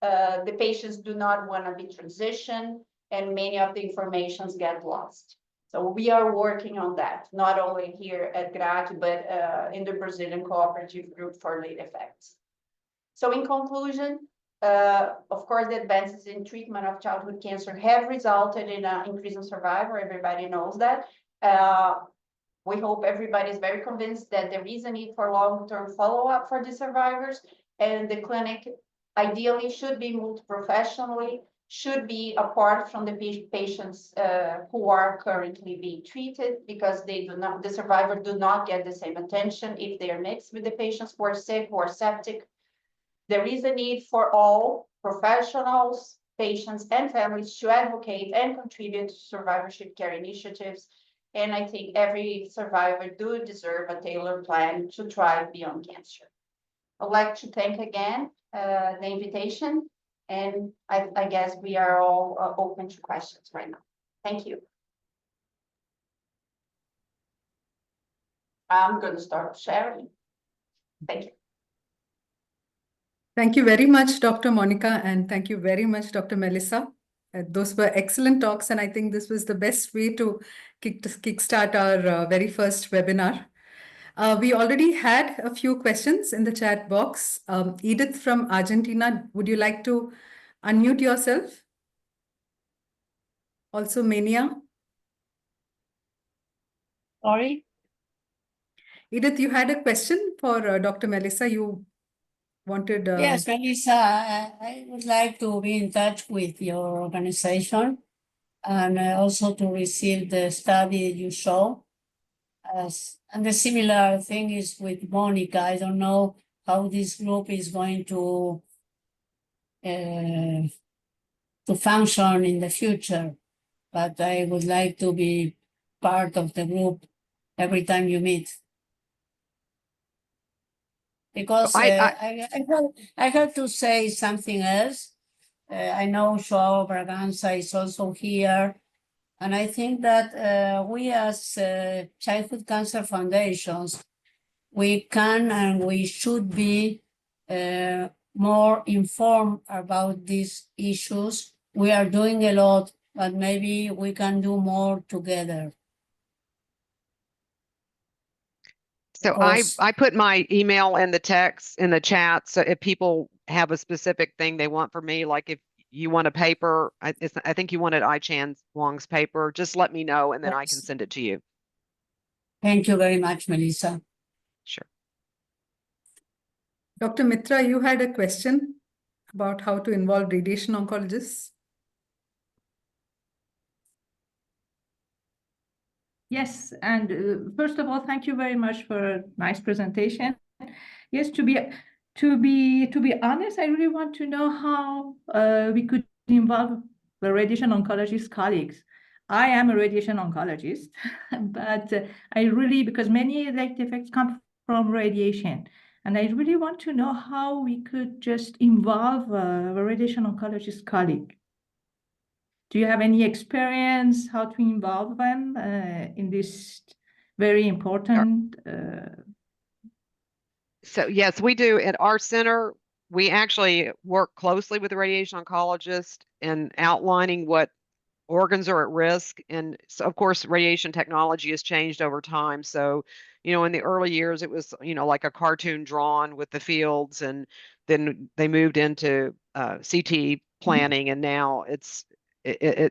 The patients do not want to be transitioned, and many of the informations get lost. So we are working on that, not only here at GRAD, but in the Brazilian Cooperative Group for Late Effects. So in conclusion, of course, the advances in treatment of childhood cancer have resulted in an increase in survival. Everybody knows that. We hope everybody is very convinced that there is a need for long-term follow-up for the survivors, and the clinic ideally should be multi-professionally, should be apart from the patients who are currently being treated, because the survivors do not get the same attention if they are mixed with the patients who are sick, who are septic. There is a need for all professionals, patients, and families to advocate and contribute to survivorship care initiatives. And I think every survivor do deserve a tailored plan to thrive beyond cancer. I'd like to thank again the invitation, and I guess we are all open to questions right now. Thank you. I'm going to start sharing. Thank you. Thank you very much, Dr. Monica, and thank you very much, Dr. Melissa. Those were excellent talks, and I think this was the best way to kickstart our very first webinar. We already had a few questions in the chat box. Edith from Argentina, would you like to unmute yourself? Also, Mania. Sorry? Edith, you had a question for Dr. Melissa. You wanted... Yes, Melissa, I would like to be in touch with your organization and also to receive the study you show. And the similar thing is with Monica. I don't know how this group is going to function in the future, but I would like to be part of the group every time you meet. Because I have to say something else. I know Joao Braganza is also here. And I think that we as Childhood Cancer Foundations, we can and we should be more informed about these issues. We are doing a lot, but maybe we can do more together. So I put my email in the text in the chat. So if people have a specific thing they want from me, like if you want a paper, I think you wanted I-Chan Wong's paper, just let me know and then I can send it to you. Thank you very much, Melissa. Sure. Dr. Mitra, you had a question about how to involve radiation oncologists. Yes, and first of all, thank you very much for a nice presentation. Yes, to be honest, I really want to know how we could involve the radiation oncologist colleagues. I am a radiation oncologist, but I really, because many late effects come from radiation, and I really want to know how we could just involve a radiation oncologist colleague. Do you have any experience how to involve them in this very important? So yes, we do. At our center, we actually work closely with the radiation oncologist in outlining what organs are at risk. And so, of course, radiation technology has changed over time. So, in the early years, it was, like a cartoon drawn with the fields, and then they moved into CT planning, and now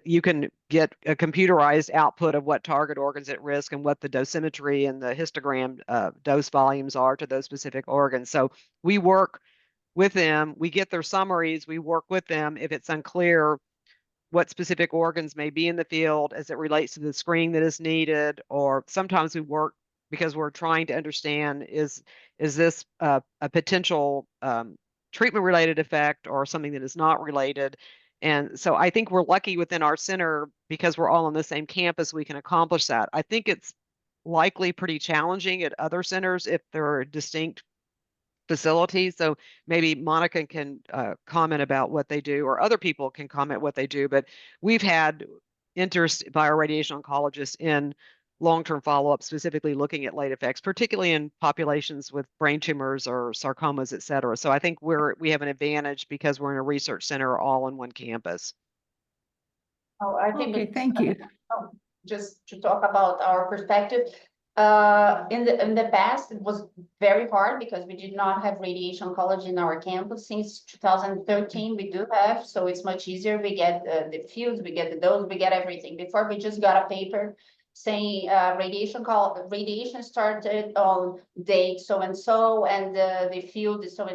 you can get a computerized output of what target organs at risk and what the dosimetry and the histogram dose volumes are to those specific organs. So we work with them, we get their summaries, we work with them if it's unclear what specific organs may be in the field as it relates to the screening that is needed, or sometimes we work because we're trying to understand is this a potential treatment related effect or something that is not related. And so I think we're lucky within our center because we're all on the same campus, we can accomplish that. I think it's likely pretty challenging at other centers if there are distinct facilities. So maybe Monica can comment about what they do, or other people can comment what they do. But we've had interest by our radiation oncologists in long-term follow-up, specifically looking at late effects, particularly in populations with brain tumors or sarcomas, et cetera. So I think we have an advantage because we're in a research center all on one campus. Oh, I think Okay, thank you. just to talk about our perspective. In the past, it was very hard because we did not have radiation oncology in our campus. Since 2013, we do have, so it's much easier. We get the fields, we get the dose, we get everything. Before, we just got a paper saying radiation started on date so and so, and the field is so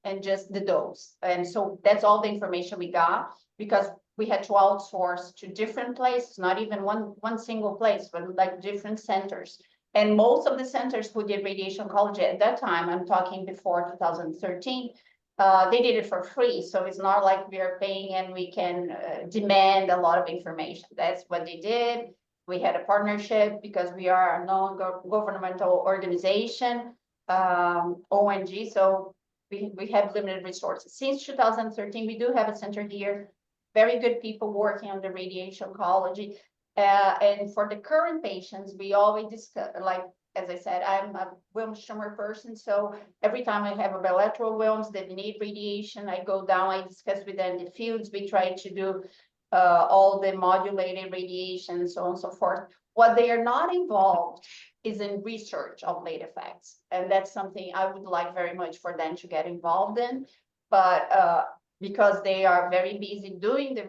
and just the dose. And so that's all the information we got, because we had to outsource to different places, not even one single place, but like different centers. And most of the centers who did radiation oncology at that time, I'm talking before 2013, they did it for free. So it's not like we are paying and we can demand a lot of information. That's what they did. We had a partnership because we are a non-governmental organization, ONG. So we have limited resources. Since 2013, we do have a center here. Very good people working on the radiation oncology. And for the current patients, we always discuss, like as I said, I'm a Wilms tumor person, so every time I have a bilateral Wilms that need radiation, I go down, I discuss with them the fields, we try to do all the modulated radiation, so on and so forth. What they are not involved is in research of late effects, and that's something I would like very much for them to get involved in. But because they are very busy doing the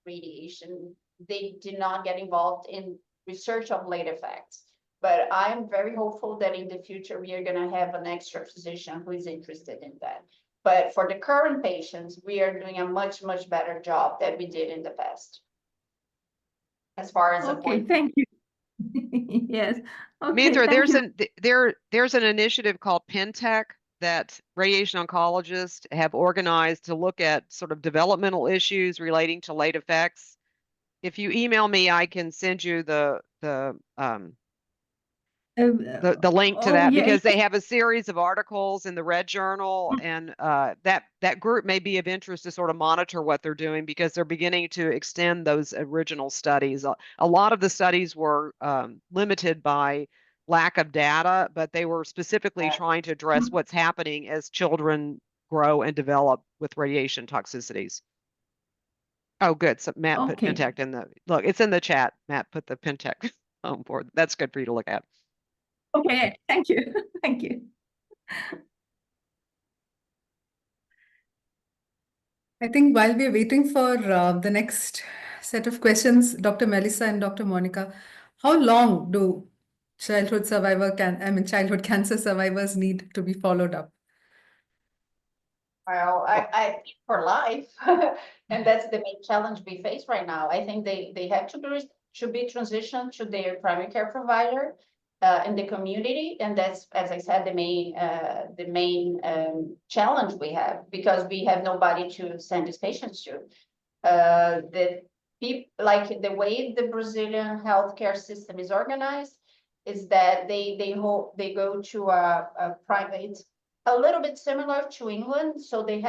radiation, they did not get involved in research of late effects. But I'm very hopeful that in the future, we are gonna have an extra physician who is interested in that. But for the current patients, we are doing a much, much better job than we did in the past. As far as Okay, thank you. Yes. Okay, Mithra, thank you. there's an initiative called PenTech that radiation oncologists have organized to look at sort of developmental issues relating to late effects. If you email me, I can send you the link to Oh, that, yeah, because they have a series of articles in the Red Journal, and that group may be of interest to sort of monitor what they're doing, because they're beginning to extend those original studies. A lot of the studies were limited by lack of data, but they were specifically trying to address what's happening as children grow and develop with radiation toxicities. Oh, good. So Matt put okay. Pentec in look, it's in the chat. Matt put the Pentec home board. That's good for you to look at. Okay, thank you. Thank you. I think while we're waiting for the next set of questions, Dr. Melissa and Dr. Monica, how long do childhood cancer survivors need to be followed up? Well, I think for life, and that's the main challenge we face right now. I think they have to be transitioned to their primary care provider in the community, and that's, as I said, the main challenge we have, because we have nobody to send these patients to. The people, like the way the Brazilian healthcare system is organized, is that they go to a private, a little bit similar to England. So they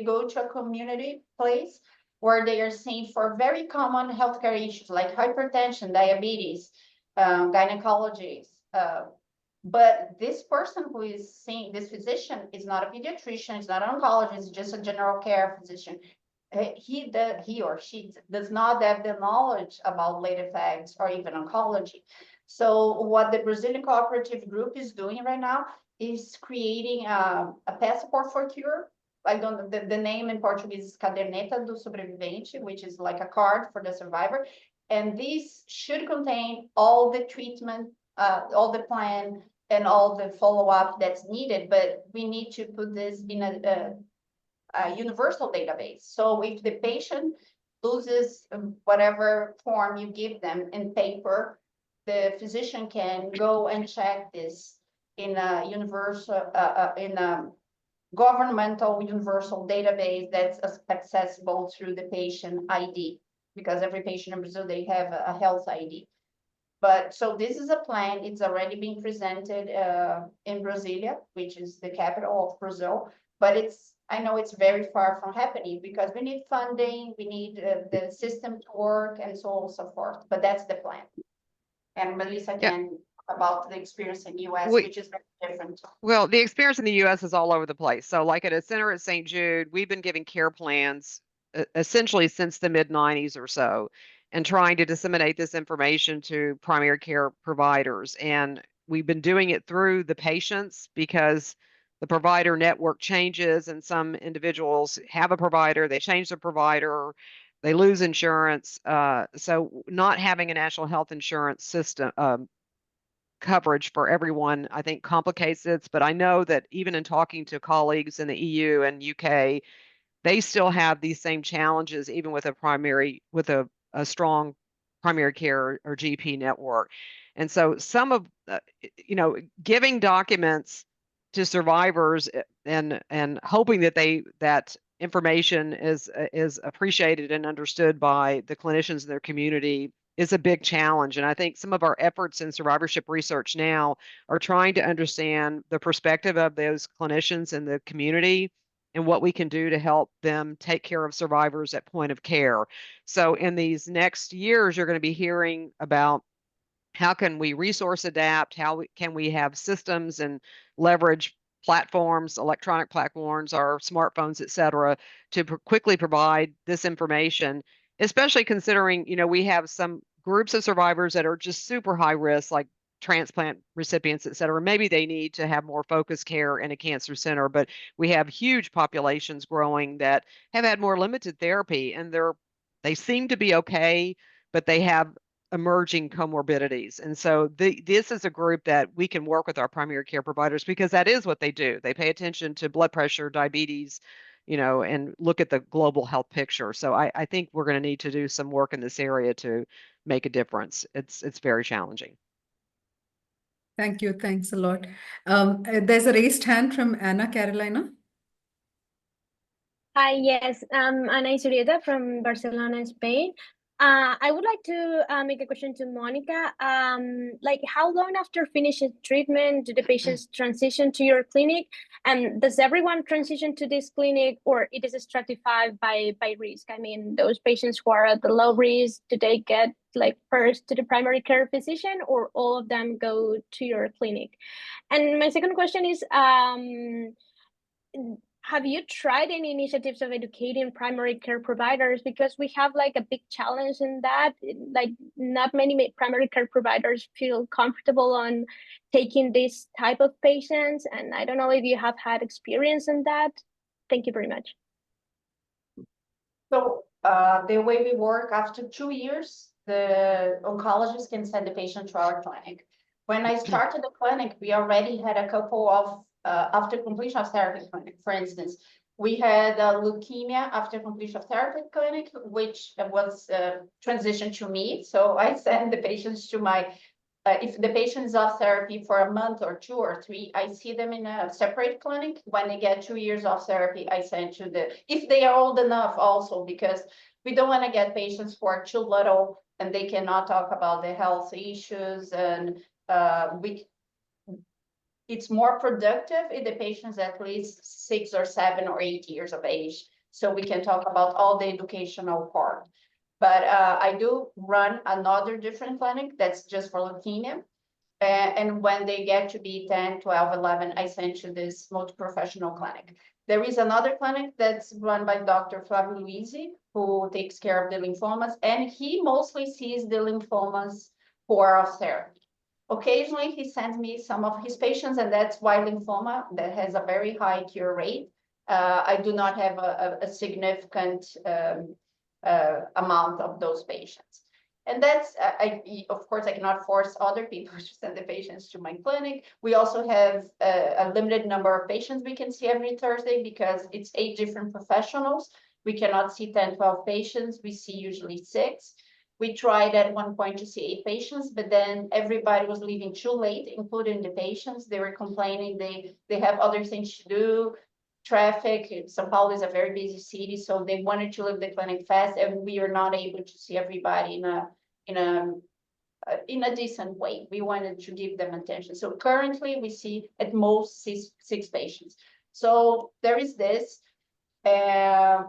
go to a community place where they are seen for very common healthcare issues like hypertension, diabetes, gynecology. But this person who is seeing this physician is not a pediatrician, is not an oncologist, just a general care physician. He or she does not have the knowledge about late effects or even oncology. So what the Brazilian Cooperative Group is doing right now is creating a passport for cure. I don't know, the name in Portuguese is Caderneta do Sobrevivente, which is like a card for the survivor. And this should contain all the treatment, all the plan, and all the follow-up that's needed. But we need to put this in a universal database. So if the patient loses whatever form you give them in paper, the physician can go and check this in a universal, in a governmental universal database that's accessible through the patient ID, because every patient in Brazil, they have a health ID. But so this is a plan. It's already been presented in Brasilia, which is the capital of Brazil. But I know it's very far from happening, because we need funding, we need the system to work, and so on and so forth. But that's the plan. And Melissa can talk about the experience in the US, which is very different. Well, the experience in the US is all over the place. So like at a center at St. Jude, we've been giving care plans essentially since the mid-90s or so, and trying to disseminate this information to primary care providers. And we've been doing it through the patients, because the provider network changes, and some individuals have a provider, they change their provider, they lose insurance. So not having a national health insurance system coverage for everyone, I think, complicates it. But I know that even in talking to colleagues in the EU and UK, they still have these same challenges, even with a strong primary care or GP network. And so some of, giving documents to survivors and hoping that that information is appreciated and understood by the clinicians in their community is a big challenge. And I think some of our efforts in survivorship research now are trying to understand the perspective of those clinicians in the community and what we can do to help them take care of survivors at point of care. So in these next years, you're going to be hearing about how can we resource adapt? Can we have systems and leverage platforms, electronic platforms, our smartphones, et cetera, to quickly provide this information, especially considering, we have some groups of survivors that are just super high risk, like transplant recipients, et cetera. Maybe they need to have more focused care in a cancer center, but we have huge populations growing that have had more limited therapy, and they seem to be okay, but they have emerging comorbidities. And so this is a group that we can work with our primary care providers, because that is what they do. They pay attention to blood pressure, diabetes, and look at the global health picture. So I think we're going to need to do some work in this area to make a difference. It's very challenging. Thank you. Thanks a lot. There's a raised hand from Anna Carolina. Hi, yes, Ana Isurieta from Barcelona, Spain. I would like to make a question to Monica. Like, how long after finishing treatment do the patients transition to your clinic? And does everyone transition to this clinic, or it is stratified by risk? I mean, those patients who are at the low risk, do they get like first to the primary care physician, or all of them go to your clinic? And my second question is, have you tried any initiatives of educating primary care providers? Because we have like a big challenge in that, like not many primary care providers feel comfortable on taking this type of patients. And I don't know if you have had experience in that. Thank you very much. So the way we work, after 2 years, the oncologist can send the patient to our clinic. When I started the clinic, we already had a couple of, after completion of therapy clinic, for instance, we had leukemia after completion of therapy clinic, which was transitioned to me. So I send the patients to my, if the patient is off therapy for a month or 2 or 3, I see them in a separate clinic. When they get 2 years of therapy, I send to if they are old enough also, because we don't want to get patients who are too little and they cannot talk about the health issues, and it's more productive if the patient's at least 6 or 7 or 8 years of age, so we can talk about all the educational part. But I do run another different clinic that's just for leukemia. And when they get to be 10, 12, 11, I send to this multi-professional clinic. There is another clinic that's run by Dr. Flavio Luisi, who takes care of the lymphomas, and he mostly sees the lymphomas who are off therapy. Occasionally, he sends me some of his patients, and that's why lymphoma, that has a very high cure rate. I do not have a significant amount of those patients. And that's, of course, I cannot force other people to send the patients to my clinic. We also have a limited number of patients we can see every Thursday, because it's 8 different professionals. We cannot see 10, 12 patients. We see usually 6. We tried at one point to see 8 patients, but then everybody was leaving too late, including the patients. They were complaining they have other things to do. Traffic, São Paulo is a very busy city, so they wanted to leave the clinic fast, and we are not able to see everybody in a decent way. We wanted to give them attention. So currently we see at most 6 patients. So there is this, and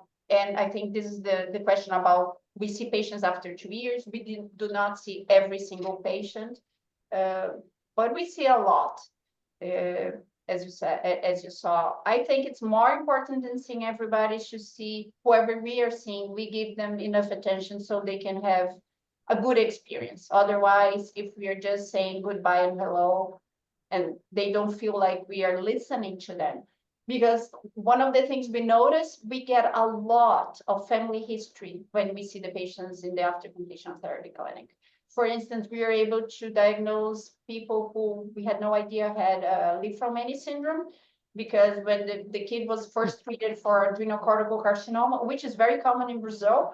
I think this is the question about, we see patients after 2 years. We do not see every single patient, but we see a lot. As you said, as you saw, I think it's more important than seeing everybody to see whoever we are seeing, we give them enough attention so they can have a good experience. Otherwise, if we are just saying goodbye and hello, and they don't feel like we are listening to them. Because one of the things we notice, we get a lot of family history when we see the patients in the after completion of therapy clinic. For instance, we are able to diagnose people who we had no idea had Li-Fraumeni syndrome, because when the kid was first treated for adrenocortical carcinoma, which is very common in Brazil,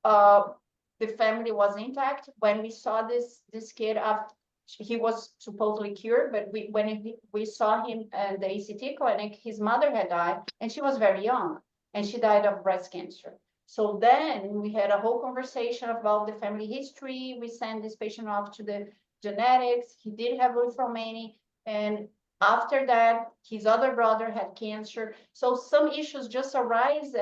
the family was intact. When we saw this kid, after he was supposedly cured, but when we saw him at the ACT clinic, his mother had died, and she was very young, and she died of breast cancer. So then we had a whole conversation about the family history. We sent this patient off to the genetics. He did have Li-Fraumeni, and After that, his other brother had cancer. So some issues just arise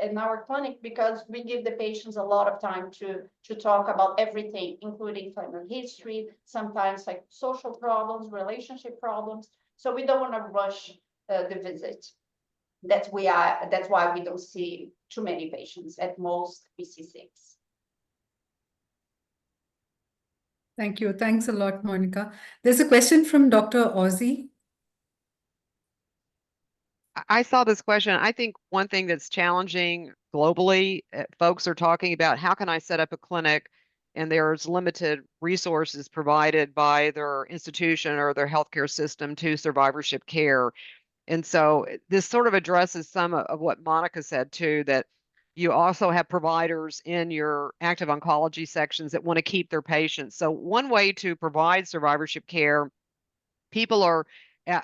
in our clinic because we give the patients a lot of time to talk about everything, including family history, sometimes like social problems, relationship problems. So we don't want to rush the visit. That's why we don't see too many patients. At most, we see 6. Thank you. Thanks a lot, Monica. There's a question from Dr. Ozzy. I saw this question. I think one thing that's challenging globally, folks are talking about how can I set up a clinic and there's limited resources provided by their institution or their healthcare system to survivorship care. And so this sort of addresses some of what Monica said too, that you also have providers in your active oncology sections that want to keep their patients. So one way to provide survivorship care, people are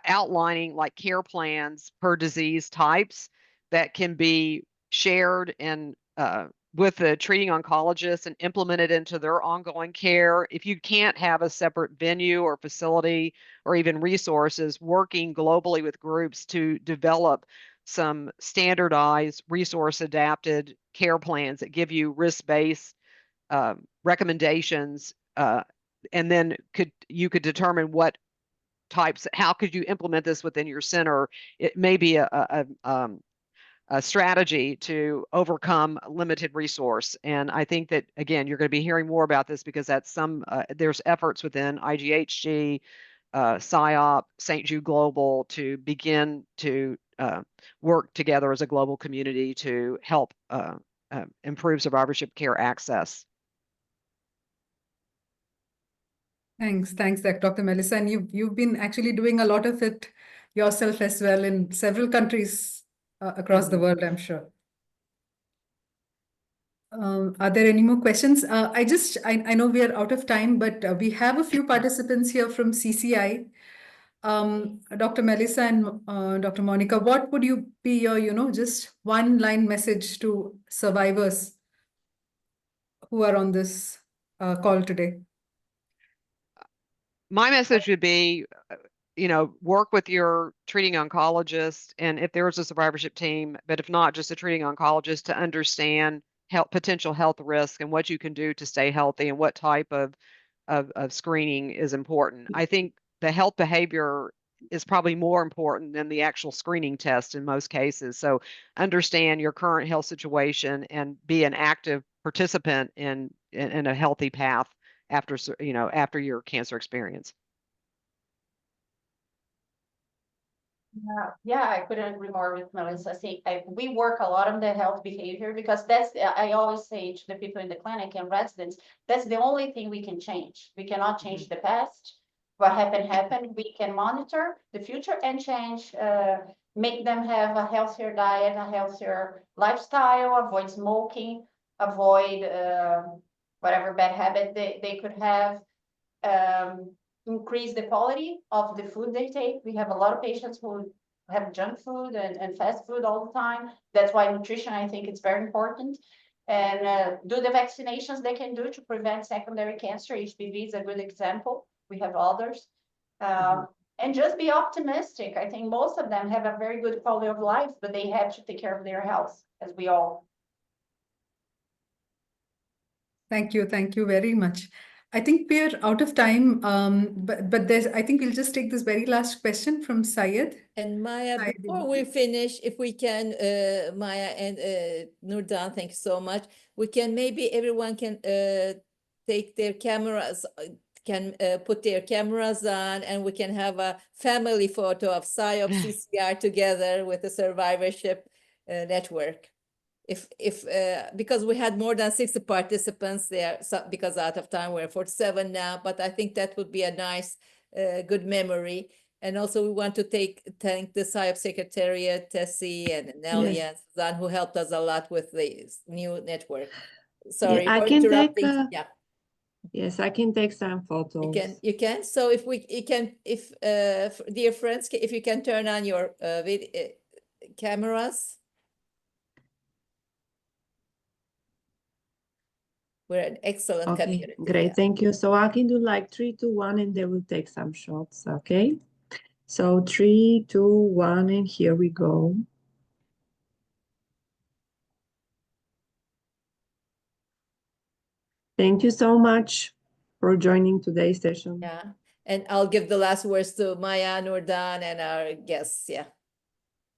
outlining like care plans per disease types that can be shared and with the treating oncologist and implemented into their ongoing care. If you can't have a separate venue or facility or even resources, working globally with groups to develop some standardized resource adapted care plans that give you risk-based recommendations, and then you could determine what types, how could you implement this within your center? It may be a strategy to overcome limited resource. And I think that, again, you're going to be hearing more about this because that's there's efforts within IGHG, PSYOP, St. Jude Global to begin to work together as a global community to help improve survivorship care access. Thanks, Dr. Melissa. And you've been actually doing a lot of it yourself as well in several countries across the world, I'm sure. Are there any more questions? I know we are out of time, but we have a few participants here from CCI. Dr. Melissa and Dr. Monica, what would you be your, just one-line message to survivors who are on this call today? My message would be, work with your treating oncologist, and if there's a survivorship team, but if not, just a treating oncologist to understand potential health risk and what you can do to stay healthy and what type of screening is important. I think the health behavior is probably more important than the actual screening test in most cases. So understand your current health situation and be an active participant in a healthy path after your cancer experience. Yeah, I couldn't agree more with Melissa. See, we work a lot on the health behavior because I always say to the people in the clinic and residents, that's the only thing we can change. We cannot change the past. What happened. We can monitor the future and change, make them have a healthier diet, a healthier lifestyle, avoid smoking, avoid whatever bad habit they could have. Increase the quality of the food they take. We have a lot of patients who have junk food and fast food all the time. That's why nutrition, I think, is very important. And do the vaccinations they can do to prevent secondary cancer. HPV is a good example. We have others. And just be optimistic. I think most of them have a very good quality of life, but they have to take care of their health, as we all. Thank you very much. I think we're out of time, but I think we'll just take this very last question from Syed. And Maya, before we finish, if we can, Maya and Nurdan, thank you so much. Maybe everyone can take their cameras, put their cameras on, and we can have a family photo of PSYOP CCR together with the survivorship network. Because we had more than 60 participants there, because out of time we're 47 now, but I think that would be a nice, good memory. And also we want to thank the PSYOP Secretariat, Tessie and Nelly and Suzanne, who helped us a lot with the new network. Sorry for interrupting. Yes, I can take some photos. You can. So dear friends, if you can turn on your cameras. We're an excellent community. Great, thank you. So I can do like 3, 2, 1, and they will take some shots, okay? So 3, 2, 1, and here we go. Thank you so much for joining today's session. Yeah, and I'll give the last words to Maya, Nurdan, and our guests. Yeah.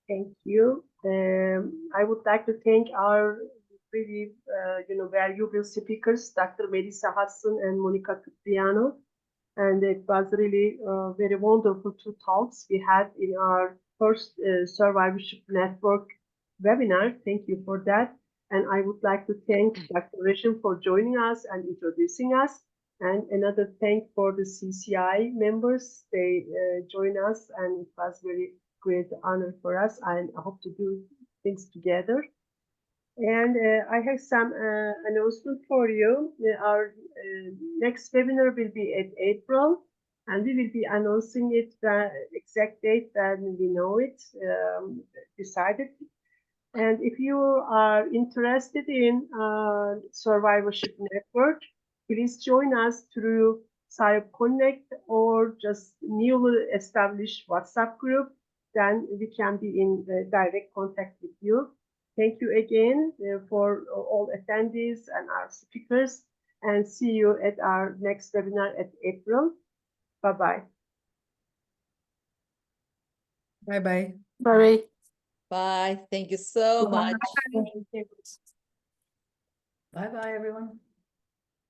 Thank you. I would like to thank our really, valuable speakers, Dr. Melissa Hudson and Monica Cypriano. And it was really very wonderful two talks we had in our first Survivorship Network webinar. Thank you for that. And I would like to thank Dr. Regin for joining us and introducing us. And another thank for the CCI members. They joined us, and it was very great honor for us. And I hope to do things together. And I have some announcement for you. Our next webinar will be in April, and we will be announcing it the exact date when we know it decided. And if you are interested in Survivorship Network, please join us through SIOP Connect or just newly established WhatsApp group. Then we can be in direct contact with you. Thank you again for all attendees and our speakers, and see you at our next webinar at April. Bye-bye. Bye-bye. Bye. Bye. Thank you so much. Bye-bye, everyone.